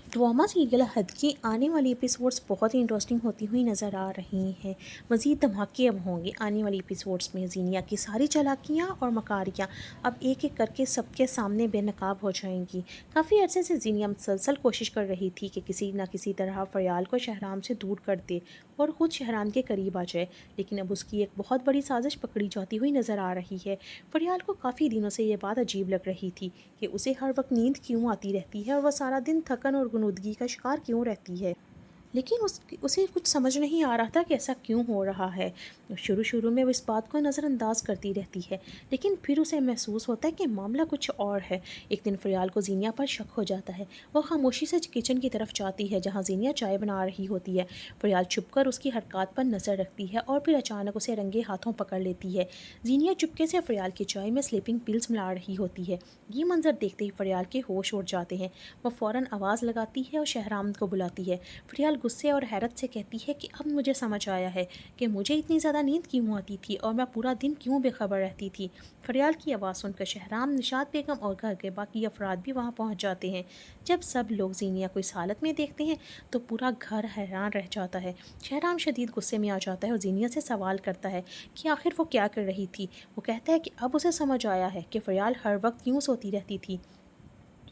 Drama serial हद की आने वाली एपिसोड्स बहुत ही इंटरेस्टिंग होती हुई नज़र आ रही हैं। मज़ीद धमाके अब होंगे आने वाली एपिसोड्स में। ज़ीनिया की सारी चालाकियाँ और मकारियाँ अब एक एक करके सबके सामने बेनकाब हो जाएंगी। काफ़ी अरसे से ज़ीनिया मुसलसल कोशिश कर रही थी कि किसी न किसी तरह फ़रियाल को शहराम से दूर कर दे और ख़ुद शहराम के करीब आ जाए, लेकिन अब उसकी एक बहुत बड़ी साजिश पकड़ी जाती हुई नज़र आ रही है। फ़रियाल को काफ़ी दिनों से ये बात अजीब लग रही थी कि उसे हर वक्त नींद क्यों आती रहती है और वह सारा दिन थकन और गुनूदगी का शिकार क्यों रहती है, लेकिन उसे कुछ समझ नहीं आ रहा था कि ऐसा क्यों हो रहा है। शुरू शुरू में वो इस बात को नज़रअंदाज करती रहती है, लेकिन फिर उसे महसूस होता है कि मामला कुछ और है। एक दिन फ़रियाल को ज़ीनिया पर शक हो जाता है। वो खामोशी से किचन की तरफ जाती है जहाँ ज़ीनिया चाय बना रही होती है। फ़रियाल छुपकर उसकी हरकत पर नज़र रखती है और फिर अचानक उसे रंगे हाथों पकड़ लेती है। ज़ीनिया चुपके से फ़रियाल की चाय में स्लीपिंग पिल्स मिला रही होती है। ये मंजर देखते ही फ़रियाल के होश उड़ जाते हैं। वह फ़ौरन आवाज़ लगाती है और शहराम को बुलाती है। फ़रियाल गुस्से और हैरत से कहती है कि अब मुझे समझ आया है कि मुझे इतनी ज़्यादा नींद क्यों आती थी और मैं पूरा दिन क्यों बेखबर रहती थी। फ़रियाल की आवाज़ सुनकर शहराम, निशात बेगम और घर के बाकी अफराद भी वहाँ पहुँच जाते हैं। जब सब लोग ज़ीनिया को इस हालत में देखते हैं तो पूरा घर हैरान रह जाता है। शहराम शदीद गुस्से में आ जाता है और ज़ीनिया से सवाल करता है कि आखिर वो क्या कर रही थी। वो कहता है कि अब उसे समझ आया है कि फ़रियाल हर वक्त क्यों सोती रहती थी।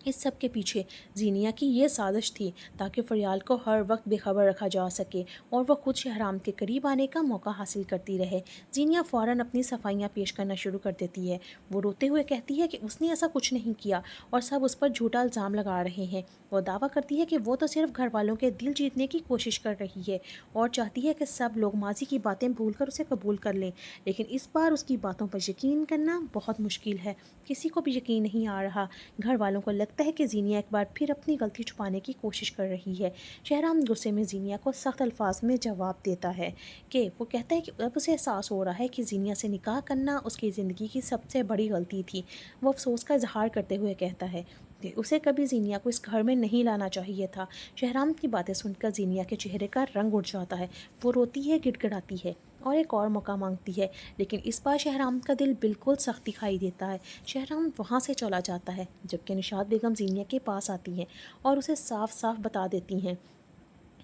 इस सब के पीछे ज़ीनिया की ये साजिश थी ताकि फ़रियाल को हर वक्त बेखबर रखा जा सके और वह खुद शहराम के करीब आने का मौका हासिल करती रहे। ज़ीनिया फ़ौरन अपनी सफाइयाँ पेश करना शुरू कर देती है। वो रोते हुए कहती है कि उसने ऐसा कुछ नहीं किया और सब उस पर झूठा इल्ज़ाम लगा रहे हैं। वो दावा करती है कि वो तो सिर्फ घर वालों के दिल जीतने की कोशिश कर रही है और चाहती है कि सब लोग माजी की बातें भूलकर उसे कबूल कर लें, लेकिन इस बार उसकी बातों पर यकीन करना बहुत मुश्किल है। किसी को भी यकीन नहीं आ रहा। घर वालों को लगता है कि ज़ीनिया एक बार फिर अपनी गलती छुपाने की कोशिश कर रही है। शहराम गुस्से में ज़ीनिया को सख्त अल्फाज में जवाब देता है कि वो कहता है कि अब उसे एहसास हो रहा है कि ज़ीनिया से निकाह करना उसकी ज़िंदगी की सबसे बड़ी गलती थी। वो अफसोस का इजहार करते हुए कहता है कि उसे कभी ज़ीनिया को इस घर में नहीं लाना चाहिए था। शहराम की बातें सुनकर ज़ीनिया के चेहरे का रंग उड़ जाता है। वो रोती है, गिड़गिड़ाती है और एक और मौका मांगती है, लेकिन इस बार शहराम का दिल बिल्कुल सख्त दिखाई देता है। शहराम वहाँ से चला जाता है, जबकि निशात बेगम ज़ीनिया के पास आती हैं और उसे साफ साफ बता देती हैं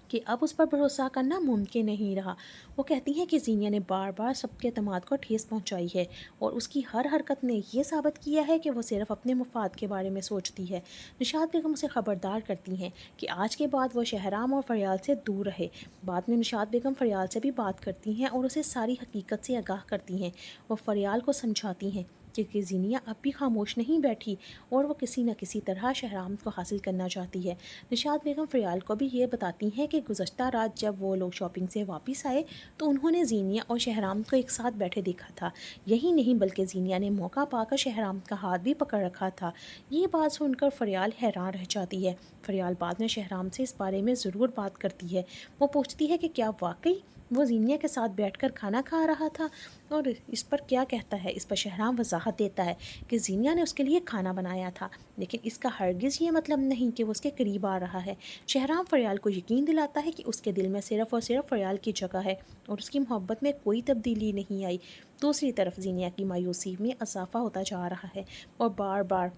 कि अब उस पर भरोसा करना मुमकिन नहीं रहा। वो कहती हैं कि ज़ीनिया ने बार बार सबके एतमाद को ठेस पहुंचाई है और उसकी हर हरकत ने ये साबित किया है कि वो सिर्फ अपने मफाद के बारे में सोचती है। निशात बेगम उसे ख़बरदार करती हैं कि आज के बाद वो शहराम और फ़रियाल से दूर रहे। बाद में निशात बेगम फ़रियाल से भी बात करती हैं और उसे सारी हकीकत से आगाह करती हैं। वो फ़रियाल को समझाती हैं क्योंकि ज़ीनिया अब भी खामोश नहीं बैठी और वो किसी न किसी तरह शहराम को हासिल करना चाहती है। निशात बेगम फ़रियाल को भी ये बताती हैं कि गुज़श्ता रात जब वो लोग शॉपिंग से वापस आए तो उन्होंने ज़ीनिया और शहराम को एक साथ बैठे देखा था। यही नहीं बल्कि ज़ीनिया ने मौका पाकर शहराम का हाथ भी पकड़ रखा था। ये बात सुनकर फ़रियाल हैरान रह जाती है। फ़रियाल बाद में शहराम से इस बारे में ज़रूर बात करती है। वो पूछती है कि क्या वाकई वो ज़ीनिया के साथ बैठकर खाना खा रहा था और इस पर क्या कहता है। इस पर शहराम वजाहत देता है कि ज़ीनिया ने उसके लिए खाना बनाया था, लेकिन इसका हरगिज़ ये मतलब नहीं कि वो उसके करीब आ रहा है। शहराम फ़रियाल को यकीन दिलाता है कि उसके दिल में सिर्फ़ और सिर्फ फ़रियाल की जगह है और उसकी मोहब्बत में कोई तब्दीली नहीं आई। दूसरी तरफ ज़ीनिया की मायूसी में इजाफ़ा होता जा रहा है और बार बार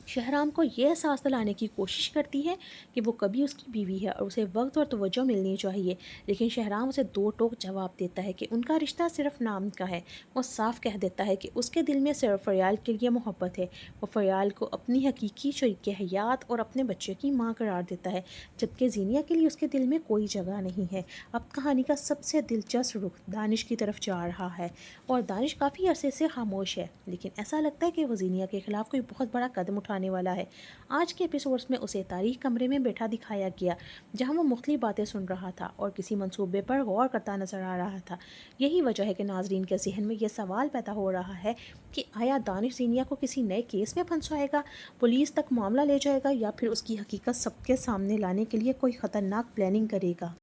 शहराम को यह एहसास दिलाने की कोशिश करती है कि वो कभी उसकी बीवी है और उसे वक्त और तवज्जो मिलनी चाहिए, लेकिन शहराम उसे दो टोक जवाब देता है कि उनका रिश्ता सिर्फ नाम का है। वो साफ कह देता है कि उसके दिल में सिर्फ फ़रियाल के लिए मोहब्बत है। वो फ़रियाल को अपनी हकीकी शरीक हयात और अपने बच्चे की माँ करार देता है, जबकि ज़ीनिया के लिए उसके दिल में कोई जगह नहीं है। अब कहानी का सबसे दिलचस्प रुख दानिश की तरफ जा रहा है और दानिश काफ़ी अरसे से खामोश है, लेकिन ऐसा लगता है कि वो ज़ीनिया के ख़िलाफ़ कोई बहुत बड़ा कदम उठाने वाला है। आज के एपिसोड्स में उसे तारीख कमरे में बैठा दिखाया गया जहां वो मुख्तलिफ बातें सुन रहा था और किसी मंसूबे पर गौर करता नजर आ रहा था। यही वजह है कि नाजरीन के जहन में यह सवाल पैदा हो रहा है कि आया दानिश ज़ीनिया को किसी नए केस में फंसाएगा, पुलिस तक मामला ले जाएगा या फिर उसकी हकीकत सबके सामने लाने के लिए कोई ख़तरनाक प्लानिंग करेगा।